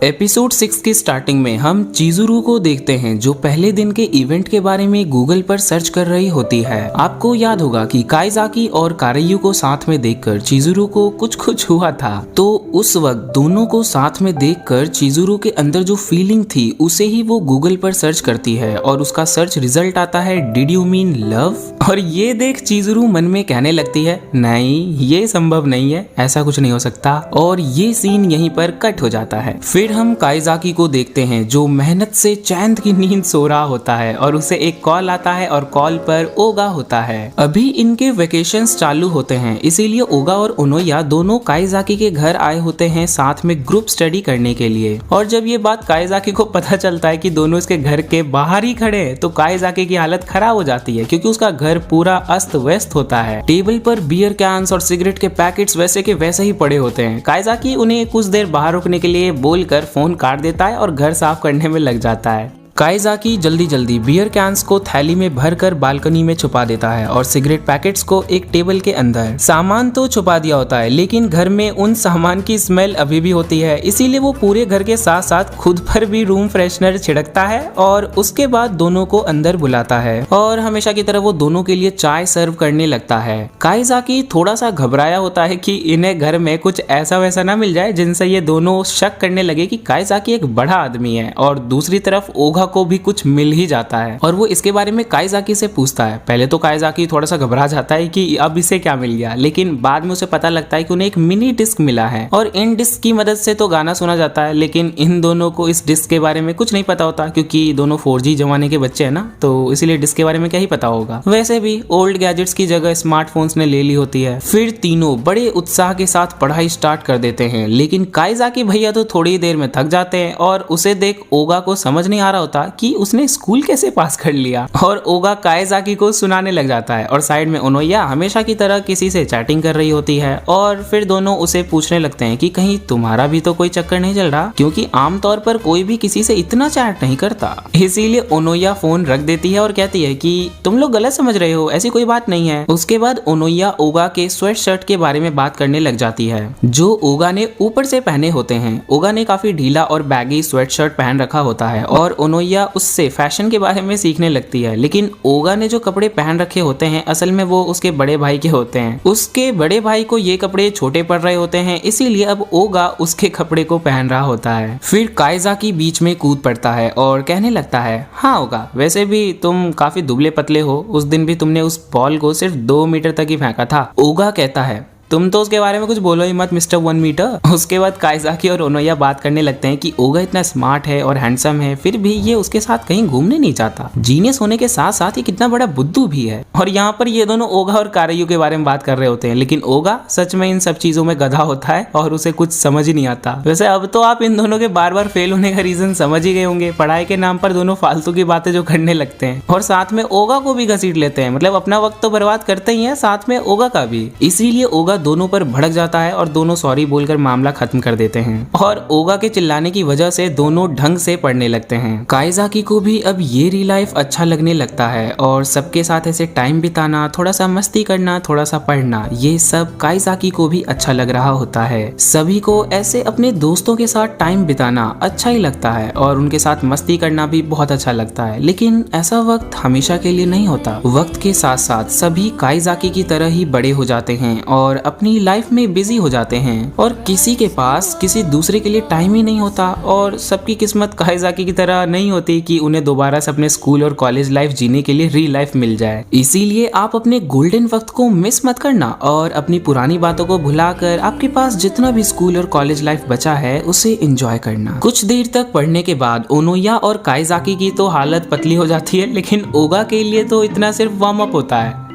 Episode 6 की starting में हम चिजुरू को देखते हैं जो पहले दिन के इवेंट के बारे में गूगल पर सर्च कर रही होती है। आपको याद होगा कि काइजाकी और कारेयू को साथ में देखकर चिजुरू को कुछ हुआ था, तो उस वक्त दोनों को साथ में देखकर चिजुरू के अंदर जो फीलिंग थी उसे ही वो गूगल पर सर्च करती है और उसका सर्च रिजल्ट आता है डिड यू मीन लव। और ये देख चिजुरू मन में कहने लगती है नहीं, ये संभव नहीं है, ऐसा कुछ नहीं हो सकता। और ये सीन यहीं पर कट हो जाता है। फिर हम काइजाकी को देखते हैं जो मेहनत से चैन की नींद सो रहा होता है और उसे एक कॉल आता है और कॉल पर ओगा होता है। अभी इनके वेकेशंस चालू होते हैं, इसीलिए ओगा और ओनोया दोनों काइजाकी के घर आए होते हैं साथ में ग्रुप स्टडी करने के लिए। और जब ये बात काइजाकी को पता चलता है कि दोनों इसके घर के बाहर ही खड़े हैं, तो काइजाकी की हालत खराब हो जाती है क्योंकि उसका घर पूरा अस्त व्यस्त होता है। टेबल पर बियर कैंस और सिगरेट के पैकेट्स वैसे के वैसे ही पड़े होते हैं। काइजाकी उन्हें कुछ देर बाहर रुकने के लिए बोलकर फोन काट देता है और घर साफ करने में लग जाता है। काइजाकी जल्दी जल्दी बियर कैंस को थैली में भरकर बालकनी में छुपा देता है और सिगरेट पैकेट्स को एक टेबल के अंदर। सामान तो छुपा दिया होता है लेकिन घर में उन सामान की स्मेल अभी भी होती है, इसीलिए वो पूरे घर के साथ साथ खुद पर भी रूम फ्रेशनर छिड़कता है और उसके बाद दोनों को अंदर बुलाता है और हमेशा की तरह वो दोनों के लिए चाय सर्व करने लगता है। काइजाकी थोड़ा सा घबराया होता है कि इन्हें घर में कुछ ऐसा वैसा ना मिल जाए जिनसे ये दोनों शक करने लगे कि काइजाकी एक बड़ा आदमी है। और दूसरी तरफ ओगा को भी कुछ मिल ही जाता है और वो इसके बारे में काइजाकी से पूछता है। पहले तो काइजाकी थोड़ा सा घबरा जाता है कि अब इसे क्या मिल गया, लेकिन बाद में उसे पता लगता है कि उन्हें एक मिनी डिस्क मिला है और इन डिस्क की मदद से तो गाना सुना जाता है। लेकिन इन दोनों को इस डिस्क के बारे में कुछ नहीं पता होता क्योंकि दोनों 4G जमाने के बच्चे हैं ना, तो इसीलिए डिस्क के बारे में क्या ही पता होगा। वैसे भी ओल्ड गैजेट्स की जगह स्मार्टफोन्स ने ले ली होती है। फिर तीनों बड़े उत्साह के साथ पढ़ाई स्टार्ट कर देते हैं, लेकिन काइजाकी भैया तो थोड़ी देर में थक जाते हैं और उसे देख ओगा को समझ नहीं आ रहा होता कि उसने स्कूल कैसे पास कर लिया। और ओगा काइजाकी को सुनाने लग जाता है और साइड में ओनोया हमेशा की तरह किसी से चैटिंग कर रही होती है। और फिर दोनों उसे पूछने लगते हैं कि कहीं तुम्हारा भी तो कोई चक्कर नहीं चल रहा, क्योंकि आमतौर पर कोई भी किसी से इतना चैट नहीं करता। इसीलिए ओनोया फोन रख देती है और कहती है कि तुम लोग गलत समझ रहे हो, ऐसी कोई बात नहीं है। उसके बाद ओनोया ओगा के स्वेट शर्ट के बारे में बात करने लग जाती है जो ओगा ने ऊपर से पहने होते हैं। ओगा ने काफी ढीला और बैगी स्वेट शर्ट पहन रखा होता है और ओनोया उससे फैशन के बारे में सीखने लगती है। लेकिन ओगा ने जो कपड़े पहन रखे होते हैं असल में वो उसके बड़े भाई के होते हैं। उसके बड़े भाई को ये कपड़े छोटे पड़ रहे होते हैं, इसीलिए अब ओगा उसके कपड़े को पहन रहा होता है। फिर काइजाकी बीच में कूद पड़ता है और कहने लगता है हाँ ओगा, वैसे भी तुम काफी दुबले पतले हो, उस दिन भी तुमने उस बॉल को सिर्फ 2 मीटर तक ही फेंका था। ओगा कहता है तुम तो उसके बारे में कुछ बोलो ही मत मिस्टर 1 मीटर। उसके बाद काइजाकी और ओनोया बात करने लगते हैं कि ओगा इतना स्मार्ट है और हैंडसम है, फिर भी ये उसके साथ कहीं घूमने नहीं चाहता। जीनियस होने के साथ साथ ये कितना बड़ा बुद्धू भी है। और यहाँ पर ये दोनों ओगा और कारेयू के बारे में बात कर रहे होते हैं, लेकिन ओगा सच में इन सब चीजों में गधा होता है और उसे कुछ समझ ही नहीं आता। वैसे अब तो आप इन दोनों के बार बार फेल होने का रीजन समझ ही गए होंगे। पढ़ाई के नाम पर दोनों फालतू की बातें जो करने लगते हैं और साथ में ओगा को भी घसीट लेते हैं, मतलब अपना वक्त तो बर्बाद करते ही है, साथ में ओगा का भी। इसीलिए ओगा दोनों पर भड़क जाता है और दोनों सॉरी बोलकर मामला खत्म कर देते हैं और ओगा के चिल्लाने की वजह से दोनों ढंग से पढ़ने लगते हैं। काइजाकी को भी अब ये रियल लाइफ अच्छा लगने लगता है और सबके साथ ऐसे टाइम बिताना, थोड़ा सा मस्ती करना, थोड़ा सा पढ़ना, ये सब काइजाकी को भी अच्छा लग रहा होता है। सभी को ऐसे अपने दोस्तों के साथ टाइम बिताना अच्छा ही लगता है और उनके साथ मस्ती करना भी बहुत अच्छा लगता है। लेकिन ऐसा वक्त हमेशा के लिए नहीं होता। वक्त के साथ साथ सभी काइजाकी की तरह ही बड़े हो जाते हैं और अपनी लाइफ में बिजी हो जाते हैं और किसी के पास किसी दूसरे के लिए टाइम ही नहीं होता। और सबकी किस्मत काइजाकी की तरह नहीं होती कि उन्हें दोबारा से अपने स्कूल और कॉलेज लाइफ जीने के लिए रियल लाइफ मिल जाए। इसीलिए आप अपने गोल्डन वक्त को मिस मत करना और अपनी पुरानी बातों को भुलाकर आपके पास जितना भी स्कूल और कॉलेज लाइफ बचा है उसे एंजॉय करना। कुछ देर तक पढ़ने के बाद ओनोया और काइजाकी की तो हालत पतली हो जाती है, लेकिन ओगा के लिए तो इतना सिर्फ वार्म अप होता है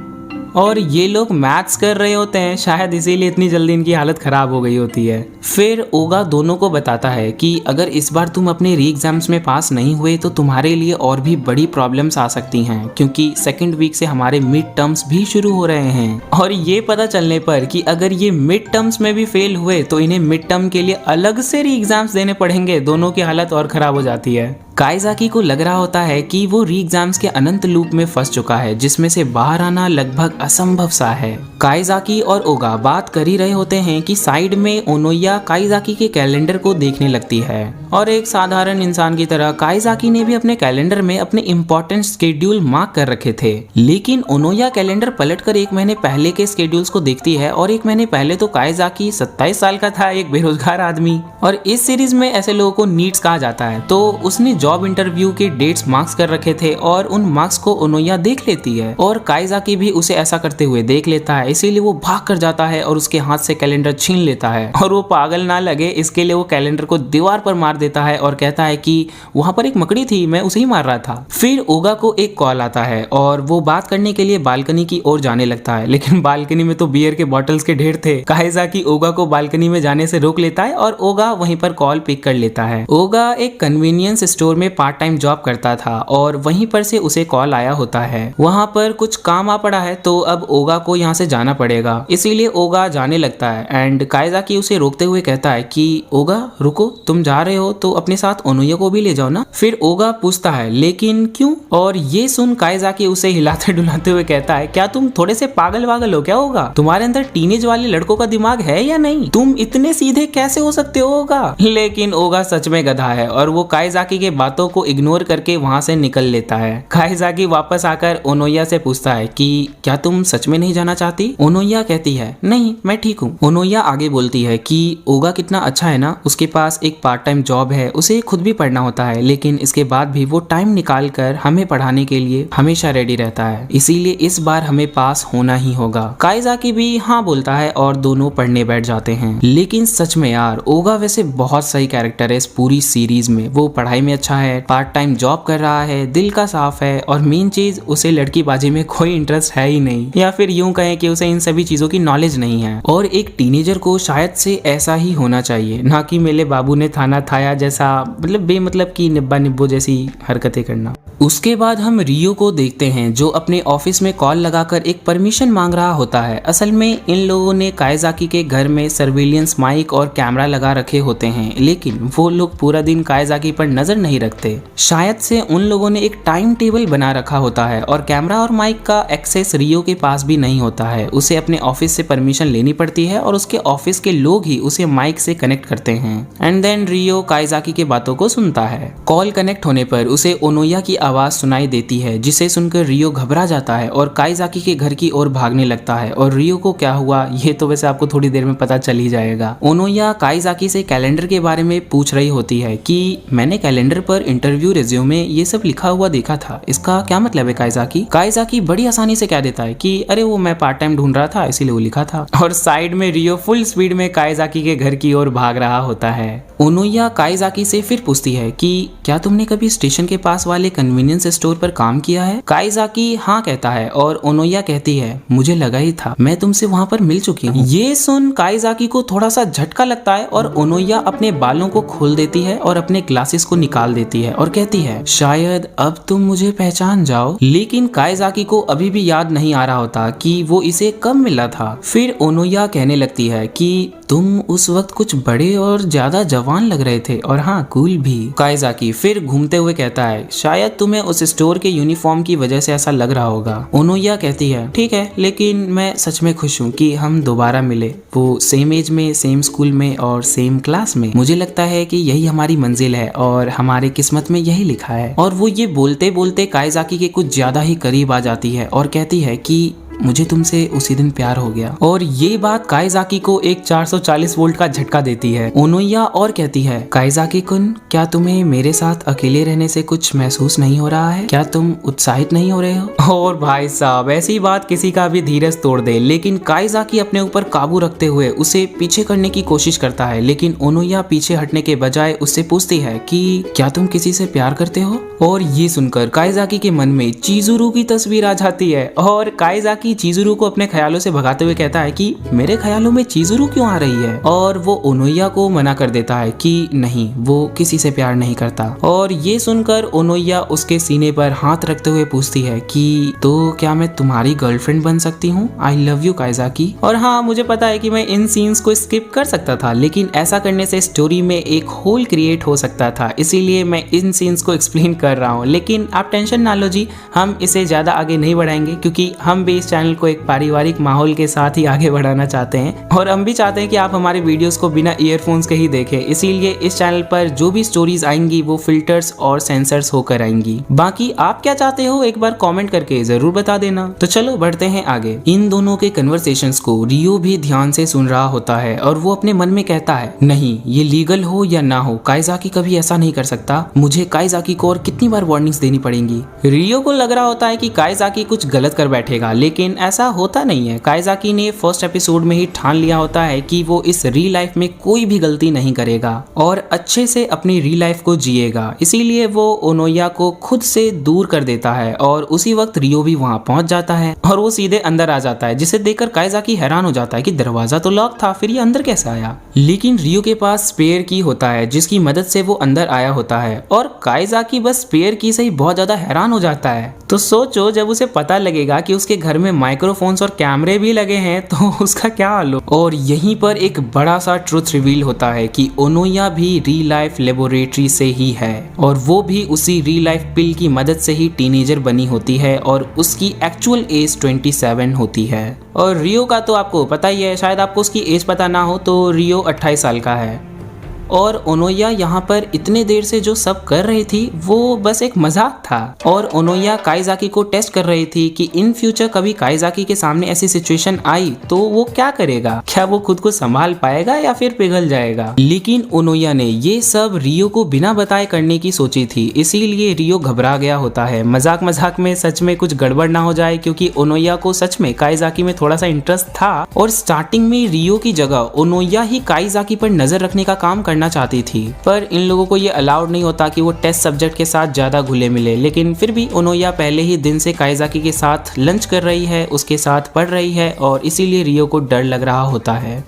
और ये लोग मैथ्स कर रहे होते हैं, शायद इसीलिए इतनी जल्दी इनकी हालत खराब हो गई होती है। फिर ओगा दोनों को बताता है कि अगर इस बार तुम अपने री एग्जाम्स में पास नहीं हुए तो तुम्हारे लिए और भी बड़ी प्रॉब्लम्स आ सकती हैं, क्योंकि सेकंड वीक से हमारे मिड टर्म्स भी शुरू हो रहे हैं। और ये पता चलने पर कि अगर ये मिड टर्म्स में भी फेल हुए तो इन्हें मिड टर्म के लिए अलग से री एग्जाम्स देने पड़ेंगे। दोनों की हालत और खराब हो जाती है। काइजाकी को लग रहा होता है कि वो री एग्जाम्स के अनंत लूप में फंस चुका है जिसमें से बाहर आना लगभग असंभव सा है। काइजाकी और ओगा बात कर ही रहे होते हैं कि साइड में ओनोया काइजाकी के कैलेंडर को देखने लगती है और एक साधारण इंसान की तरह काइजाकी ने भी अपने कैलेंडर में अपने इम्पोर्टेंट स्केड्यूल मार्क कर रखे थे। लेकिन ओनोया कैलेंडर पलटकर 1 महीने पहले के स्केड्यूल्स को देखती है और 1 महीने पहले तो काइजाकी 27 साल का था, एक बेरोजगार आदमी। और इस सीरीज में ऐसे लोगों को नीड्स कहा जाता है। तो उसने जॉब इंटरव्यू के डेट्स मार्क्स कर रखे थे और उन मार्क्स को ओनोया देख लेती है और काइजाकी भी उसे ऐसा करते हुए देख लेता है, इसीलिए वो भाग कर जाता है और उसके हाथ से कैलेंडर छीन लेता है। और वो पागल ना लगे इसके लिए वो कैलेंडर को दीवार पर मार देता है और कहता है कि वहां पर एक मकड़ी थी, मैं उसे ही मार रहा था। फिर ओगा को एक कॉल आता है और वो बात करने के लिए बालकनी की ओर जाने लगता है, लेकिन बालकनी में तो बियर के बॉटल्स के ढेर थे। काइजाकी ओगा को बालकनी में जाने से रोक लेता है और ओगा वहीं पर कॉल पिक कर लेता है। ओगा एक कन्वीनियंस स्टोर में पार्ट टाइम जॉब करता था और वहीं पर से उसे कॉल आया होता है। वहां पर कुछ काम आ पड़ा है तो अब ओगा को यहाँ से जाना पड़ेगा, इसीलिए ओगा जाने लगता है। एंड काइजाकी उसे रोकते हुए कहता है कि ओगा रुको, तुम जा रहे हो तो अपने साथ ओनोया को भी ले जाओ ना। फिर ओगा पूछता है लेकिन क्यों? और ये सुन काइजाकी उसे हिलाते डुलाते हुए कहता है क्या तुम थोड़े से पागल वागल हो क्या होगा? तुम्हारे अंदर टीनेज वाले लड़कों का दिमाग है या नहीं? तुम इतने सीधे कैसे हो सकते हो ओगा? लेकिन ओगा सच में गधा है और वो काइजाकी के बातों को इग्नोर करके वहां से निकल लेता है। काइजाकी वापस आकर ओनोया से पूछता है कि क्या तुम सच में नहीं जाना चाहती? ओनोया कहती है नहीं, मैं ठीक हूँ। ओनोया आगे बोलती है कि ओगा कितना अच्छा है ना, उसके पास एक पार्ट टाइम जॉब है, उसे खुद भी पढ़ना होता है, लेकिन इसके बाद भी वो टाइम निकाल कर हमें पढ़ाने के लिए हमेशा रेडी रहता है, इसीलिए इस बार हमें पास होना ही होगा। काइजाकी भी हाँ बोलता है और दोनों पढ़ने बैठ जाते हैं। लेकिन सच में यार ओगा वैसे बहुत सही कैरेक्टर है इस पूरी सीरीज में। वो पढ़ाई में अच्छा है, पार्ट टाइम जॉब कर रहा है, दिल का साफ है और मेन चीज उसे लड़कीबाजी में कोई इंटरेस्ट है ही नहीं, या फिर यूं कहें कि उसे इन सभी चीजों की नॉलेज नहीं है। और एक टीनेजर को शायद से ऐसा ही होना चाहिए, ना कि मेरे बाबू ने थाना थाया जैसा मतलब बेमतलब की निब्बा निब्बो जैसी हरकतें करना। उसके बाद हम रियो को देखते हैं जो अपने ऑफिस में कॉल लगाकर एक परमिशन मांग रहा होता है। असल में इन लोगों ने काइजाकी के घर में सर्विलियंस माइक और कैमरा लगा रखे होते हैं, लेकिन वो लोग पूरा दिन काइजाकी पर नजर नहीं रखते। शायद से उन लोगों ने एक टाइम टेबल बना रखा होता है और कैमरा और माइक का एक्सेस रियो के पास भी नहीं होता है। उसे अपने ऑफिस से परमिशन लेनी पड़ती है और उसके ऑफिस के लोग ही उसे माइक से कनेक्ट करते हैं। एंड देन रियो काइजाकी के बातों को सुनता है। कॉल कनेक्ट होने पर उसे ओनोया की आवाज सुनाई देती है, जिसे सुनकर रियो घबरा जाता है और काइजाकी के घर की ओर भागने लगता है। और रियो को क्या हुआ ये तो वैसे आपको थोड़ी देर में पता चल ही जाएगा। ओनोया काइजाकी से कैलेंडर के बारे में पूछ रही होती है कि मैंने कैलेंडर पर इंटरव्यू रिज्यूम में ये सब लिखा हुआ देखा था, इसका क्या मतलब है काइजाकी? काइजाकी बड़ी आसानी से कह देता है कि अरे वो मैं पार्ट टाइम ढूंढ रहा था इसीलिए वो लिखा था। और साइड में रियो फुल स्पीड में काइजाकी के घर की ओर भाग रहा होता है। ओनोया काइजाकी से फिर पूछती है कि क्या तुमने कभी स्टेशन के पास वाले कन्वीनियंस स्टोर पर काम किया है? काइजाकी हाँ कहता है और ओनोया कहती है मुझे लगा ही था, मैं तुमसे वहाँ पर मिल चुकी हूँ। ये सुन काइजाकी को थोड़ा सा झटका लगता है और ओनोया अपने बालों को खोल देती है और अपने ग्लासेस को निकाल देती है और कहती है शायद अब तुम मुझे पहचान जाओ। लेकिन काइजाकी को अभी भी याद नहीं आ रहा होता कि वो इसे कब मिला था। फिर ओनोया कहने लगती है कि तुम उस वक्त कुछ बड़े और ज्यादा जवान लग रहे थे और हाँ कूल भी। काइजाकी फिर घूमते हुए कहता है शायद तुम्हें उस स्टोर के यूनिफॉर्म की वजह से ऐसा लग रहा होगा। ओनोया कहती है ठीक है, लेकिन मैं सच में खुश हूँ कि हम दोबारा मिले, वो सेम एज में, सेम स्कूल में और सेम क्लास में। मुझे लगता है कि यही हमारी मंजिल है और हमारे किस्मत में यही लिखा है। और वो ये बोलते बोलते काइजाकी के कुछ ज्यादा ही करीब आ जाती है और कहती है कि मुझे तुमसे उसी दिन प्यार हो गया। और ये बात काइजाकी को एक 440 वोल्ट का झटका देती है। ओनोया और कहती है काइजाकी कुन, क्या तुम्हें मेरे साथ अकेले रहने से कुछ महसूस नहीं हो रहा है? क्या तुम उत्साहित नहीं हो रहे हो? और भाई साहब ऐसी बात किसी का भी धीरज तोड़ दे, लेकिन काइजाकी अपने ऊपर काबू रखते हुए उसे पीछे करने की कोशिश करता है। लेकिन ओनोया पीछे हटने के बजाय उससे पूछती है कि क्या तुम किसी से प्यार करते हो? और ये सुनकर काइजाकी के मन में चिजुरू की तस्वीर आ जाती है और काइजाकी काइजाकी चिजुरू को अपने ख्यालों से भगाते हुए कहता है कि मेरे ख्यालों में चिजुरू क्यों आ रही है, और वो ओनोया को मना कर देता है कि नहीं, वो किसी से प्यार नहीं करता। और ये सुनकर ओनोया उसके सीने पर हाथ रखते हुए पूछती है कि तो क्या मैं तुम्हारी गर्लफ्रेंड बन सकती हूँ? आई लव यू काइजाकी। और हाँ, मुझे पता है कि मैं इन सीन्स को स्किप कर सकता था, लेकिन ऐसा करने से स्टोरी में एक होल क्रिएट हो सकता था, इसीलिए मैं इन सीन्स को एक्सप्लेन कर रहा हूँ। लेकिन आप टेंशन ना लो जी, हम इसे ज्यादा आगे नहीं बढ़ाएंगे क्योंकि हम भी इस चैनल को एक पारिवारिक माहौल के साथ ही आगे बढ़ाना चाहते हैं, और हम भी चाहते हैं कि आप हमारे वीडियोस को बिना ईयरफोन्स के ही देखें। इसीलिए इस चैनल पर जो भी स्टोरीज आएंगी वो फिल्टर्स और सेंसर्स होकर आएंगी। बाकी आप क्या चाहते हो एक बार कमेंट करके जरूर बता देना। तो चलो बढ़ते हैं आगे। इन दोनों के कन्वर्सेशंस को रियो भी ध्यान से सुन रहा होता है और वो अपने मन में कहता है, नहीं, ये लीगल हो या ना हो, काइजाकी कभी ऐसा नहीं कर सकता। मुझे काइजाकी को और कितनी बार वार्निंग्स देनी पड़ेंगी। रियो को लग रहा होता है कि काइजाकी कुछ गलत कर बैठेगा, लेकिन ऐसा होता नहीं है। काइजाकी ने फर्स्ट एपिसोड में ही ठान लिया होता है कि वो इस रियल लाइफ में कोई भी गलती नहीं करेगा और अच्छे से अपनी रियल लाइफ को जिएगा। इसीलिए वो ओनोया को खुद से दूर कर देता है और उसी वक्त रियो भी वहां पहुंच जाता है और वो सीधे अंदर आ जाता है, जिसे देखकर काइजाकी हैरान हो जाता है कि दरवाजा तो लॉक था, फिर ये अंदर कैसे आया। लेकिन रियो के पास स्पेयर की होता है जिसकी मदद से वो अंदर आया होता है, और काइजाकी बस स्पेयर की से ही बहुत ज्यादा हैरान हो जाता है। तो सोचो, जब उसे पता लगेगा कि उसके घर में माइक्रोफोन्स और कैमरे भी लगे हैं तो उसका क्या हाल हो। और यहीं पर एक बड़ा सा ट्रुथ रिवील होता है कि ओनोया भी रियल लाइफ लेबोरेटरी से ही है, और वो भी उसी रियल लाइफ पिल की मदद से ही टीनेजर बनी होती है, और उसकी एक्चुअल एज 27 होती है। और रियो का तो आपको पता ही है, शायद आपको उसकी एज पता ना हो, तो रियो 28 साल का है। और ओनोया यहाँ पर इतने देर से जो सब कर रही थी वो बस एक मजाक था, और ओनोया काइजाकी को टेस्ट कर रही थी कि इन फ्यूचर कभी काइजाकी के सामने ऐसी सिचुएशन आई तो वो क्या करेगा, क्या वो खुद को संभाल पाएगा या फिर पिघल जाएगा। लेकिन ओनोया ने ये सब रियो को बिना बताए करने की सोची थी, इसीलिए रियो घबरा गया होता है। मजाक मजाक में सच में कुछ गड़बड़ ना हो जाए, क्योंकि ओनोया को सच में काइजाकी में थोड़ा सा इंटरेस्ट था, और स्टार्टिंग में रियो की जगह ओनोया ही काइजाकी पर नजर रखने का काम करना चाहती थी, पर इन लोगों को ये अलाउड नहीं होता कि वो टेस्ट सब्जेक्ट के साथ ज्यादा घुले मिले। लेकिन फिर भी ओनोया पहले ही दिन से काइजाकी के साथ लंच कर रही है, उसके साथ पढ़ रही है, और इसीलिए रियो को डर लग रहा होता है।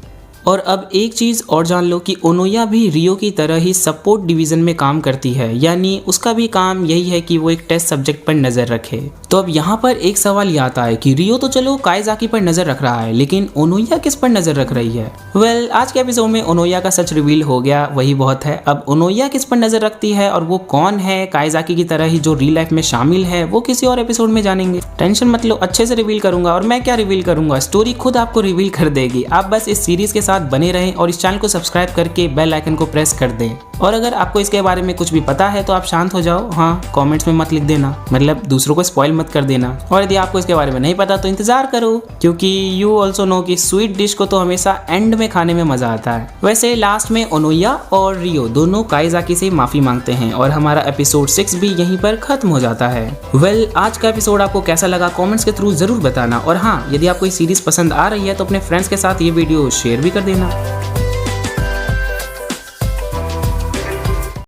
और अब एक चीज और जान लो कि ओनोया भी रियो की तरह ही सपोर्ट डिवीजन में काम करती है, यानी उसका भी काम यही है कि वो एक टेस्ट सब्जेक्ट पर नजर रखे। तो अब यहाँ पर एक सवाल ये आता है कि रियो तो चलो काइजाकी पर नजर रख रहा है, लेकिन ओनोया किस पर नजर रख रही है। वेल, आज के एपिसोड में ओनोया का सच रिवील हो गया, वही बहुत है। अब ओनोया किस पर नजर रखती है और वो कौन है काइजाकी की तरह ही जो रियल लाइफ में शामिल है, वो किसी और एपिसोड में जानेंगे। टेंशन मत लो, अच्छे से रिवील करूंगा। और मैं क्या रिवील करूंगा, स्टोरी खुद आपको रिवील कर देगी। आप बस इस सीरीज के साथ बने रहें और इस चैनल को सब्सक्राइब करके बेल आइकन को प्रेस कर दें। और अगर आपको इसके बारे में कुछ भी पता है तो आप शांत हो जाओ, हाँ, कमेंट्स में मत लिख देना, मतलब दूसरों को स्पॉइल मत कर देना। और यदि आपको इसके बारे में नहीं पता तो इंतजार करो, क्योंकि यू ऑल्सो नो कि स्वीट डिश को तो हमेशा एंड में खाने में मजा आता है। वैसे लास्ट में ओनोया और रियो दोनों काइजाकी से माफी मांगते हैं और हमारा एपिसोड 6 भी यहीं पर खत्म हो जाता है। वेल, आज का एपिसोड आपको कैसा लगा कमेंट्स के थ्रू जरूर बताना। और हाँ, यदि आपको ये सीरीज पसंद आ रही है तो अपने फ्रेंड्स के साथ ये वीडियो शेयर भी कर देना।